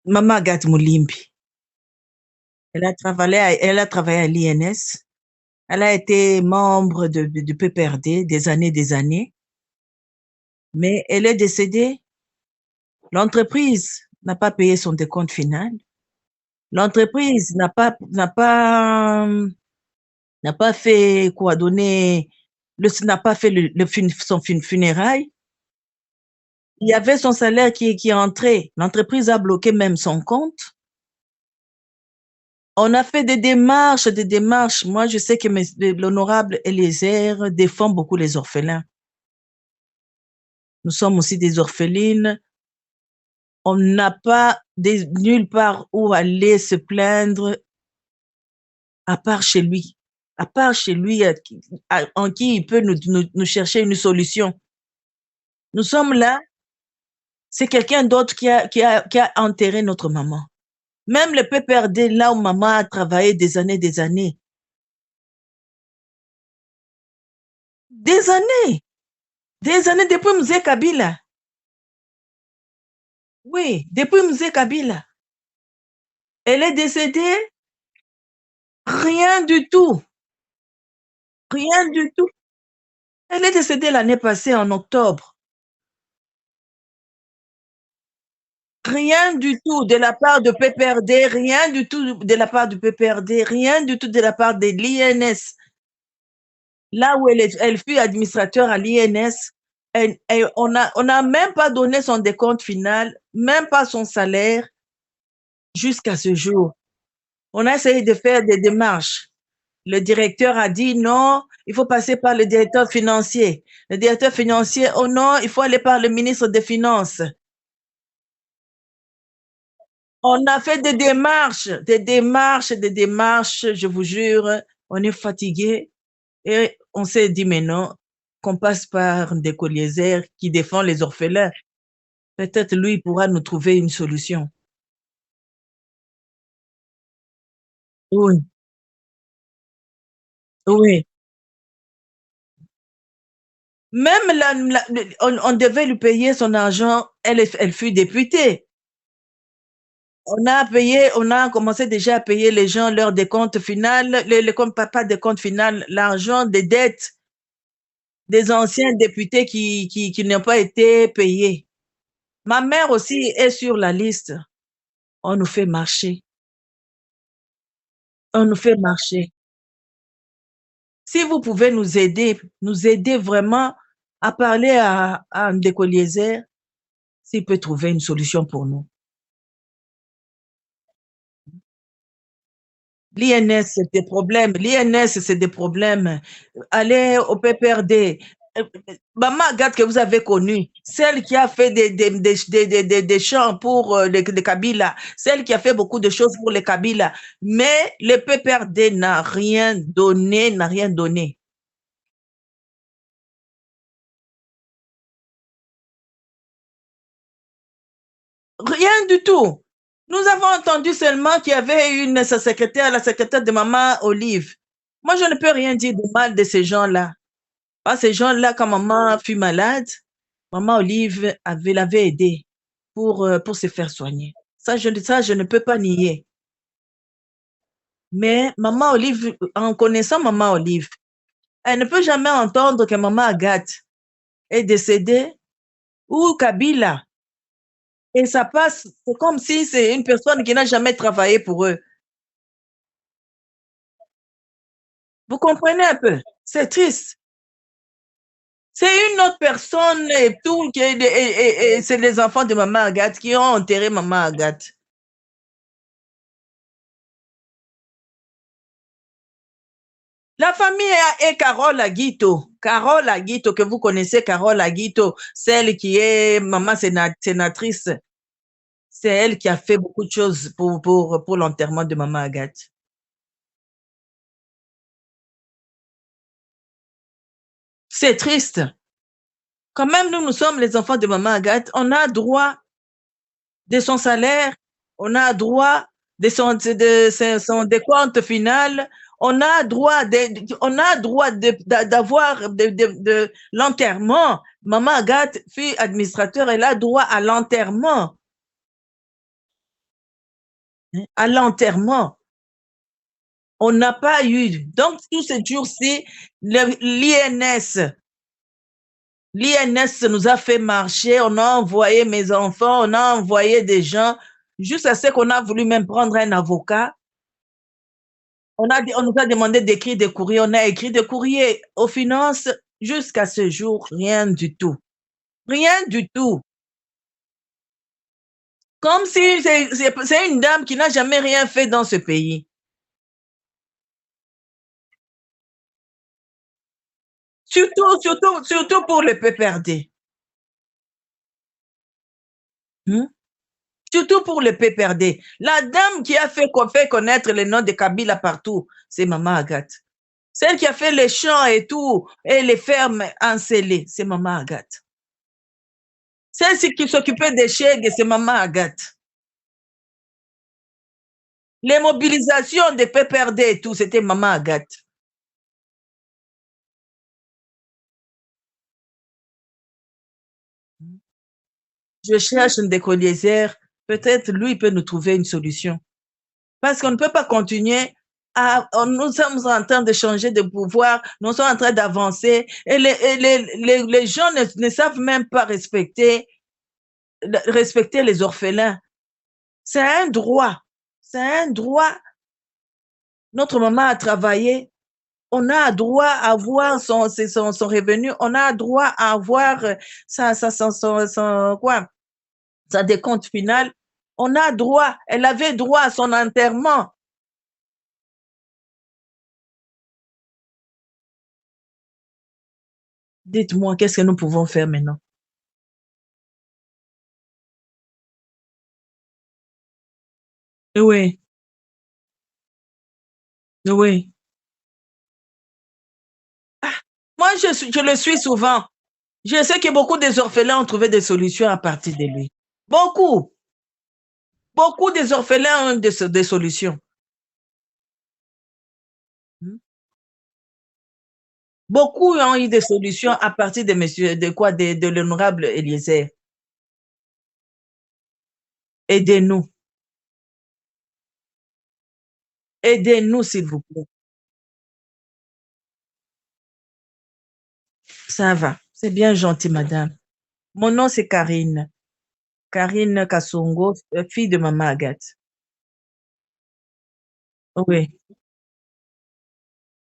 Maman Agathe Moulimbi. Elle a travaillé à l'INS. Elle a été membre du PPRD des années, mais elle est décédée. L'entreprise n'a pas payé son décompte final. L'entreprise n'a pas fait quoi, n'a pas fait son funérailles. Il y avait son salaire qui est entré. L'entreprise a bloqué même son compte. On a fait des démarches, des démarches. Moi, je sais que l'honorable Eliezer défend beaucoup les orphelins. Nous sommes aussi des orphelines. On n'a pas nulle part où aller se plaindre à part chez lui. À part chez lui, en qui il peut nous chercher une solution. Nous sommes là, c'est quelqu'un d'autre qui a enterré notre maman. Même le PPRD, là où maman a travaillé des années. Des années. Des années depuis Mzee Kabila. Oui, depuis Mzee Kabila. Elle est décédée, rien du tout. Rien du tout. Elle est décédée l'année passée en octobre. Rien du tout de la part de PPRD, rien du tout de la part du PPRD, rien du tout de la part de l'INS. Là où elle fut administrateur à l'INS, on n'a même pas donné son décompte final, même pas son salaire jusqu'à ce jour. On a essayé de faire des démarches. Le directeur a dit non, il faut passer par le directeur financier. Le directeur financier, oh non, il faut aller par le ministre des Finances. On a fait des démarches, je vous jure, on est fatigué et on s'est dit mais non, qu'on passe par des Eliezer qui défend les orphelins. Peut-être lui pourra nous trouver une solution. Oui, oui. Même on devait lui payer son argent, elle fut députée. On a commencé déjà à payer les gens leur décompte final, pas décompte final, l'argent des dettes des anciens députés qui n'ont pas été payés. Ma mère aussi est sur la liste. On nous fait marcher. On nous fait marcher. Si vous pouvez nous aider vraiment à parler à Ndeko Eliezer, s'il peut trouver une solution pour nous. L'INS, c'est des problèmes. L'INS, c'est des problèmes. Allez au PPRD. Maman Agathe que vous avez connue, celle qui a fait des chants pour les Kabila, celle qui a fait beaucoup de choses pour les Kabila, mais le PPRD n'a rien donné, n'a rien donné. Rien du tout. Nous avons entendu seulement qu'il y avait sa secrétaire, la secrétaire de maman Olive. Moi, je ne peux rien dire de mal de ces gens-là. Parce que ces gens-là, quand maman fut malade, maman Olive l'avait aidé pour se faire soigner. Ça, je ne peux pas nier. Mais maman Olive, en connaissant maman Olive, elle ne peut jamais entendre que maman Agathe est décédée ou Kabila. Et ça passe, c'est comme si c'est une personne qui n'a jamais travaillé pour eux. Vous comprenez un peu? C'est triste. C'est une autre personne et tout, et c'est les enfants de maman Agathe qui ont enterré maman Agathe. La famille est Carole Aguito. Carole Aguito, que vous connaissez, Carole Aguito, celle qui est maman sénatrice. C'est elle qui a fait beaucoup de choses pour l'enterrement de maman Agathe. C'est triste. Quand même, nous sommes les enfants de maman Agathe. On a droit de son salaire. On a droit de son décompte final. On a droit d'avoir de l'enterrement. Maman Agathe fut administrateur, elle a droit à l'enterrement. hein, à l'enterrement. On n'a pas eu. Donc, tous ces jours-ci, l'INS nous a fait marcher, on a envoyé mes enfants, on a envoyé des gens, jusqu'à ce qu'on a voulu même prendre un avocat. On nous a demandé d'écrire des courriers, on a écrit des courriers aux finances. Jusqu'à ce jour, rien du tout. Rien du tout. Comme si c'est une dame qui n'a jamais rien fait dans ce pays. Surtout pour le PPRD. Hmm? Surtout pour le PPRD. La dame qui a fait connaître le nom de Kabila partout, c'est Maman Agathe. Celle qui a fait les champs et tout, et les fermes encelées, c'est Maman Agathe. Celle qui s'occupait des chèques, c'est Maman Agathe. Les mobilisations des PPRD et tout, c'était Maman Agathe. Je cherche un décolliésaire. Peut-être lui peut nous trouver une solution. Parce qu'on ne peut pas continuer nous sommes en train de changer de pouvoir, nous sommes en train d'avancer et les gens ne savent même pas respecter les orphelins. C'est un droit. C'est un droit. Notre maman a travaillé. On a droit à avoir son revenu. On a droit à avoir quoi, sa décompte finale. On a droit. Elle avait droit à son enterrement. Dites-moi, qu'est-ce que nous pouvons faire maintenant? Oui, oui. Moi, je le suis souvent. Je sais que beaucoup des orphelins ont trouvé des solutions à partir de lui. Beaucoup. Beaucoup des orphelins ont des solutions. Beaucoup ont eu des solutions à partir de monsieur, de quoi, de l'honorable Eliezer. Aidez-nous. Aidez-nous, s'il vous plaît. Ça va. C'est bien gentil, madame. Mon nom, c'est Karine. Karine Kassongo, fille de Maman Agathe. Oui.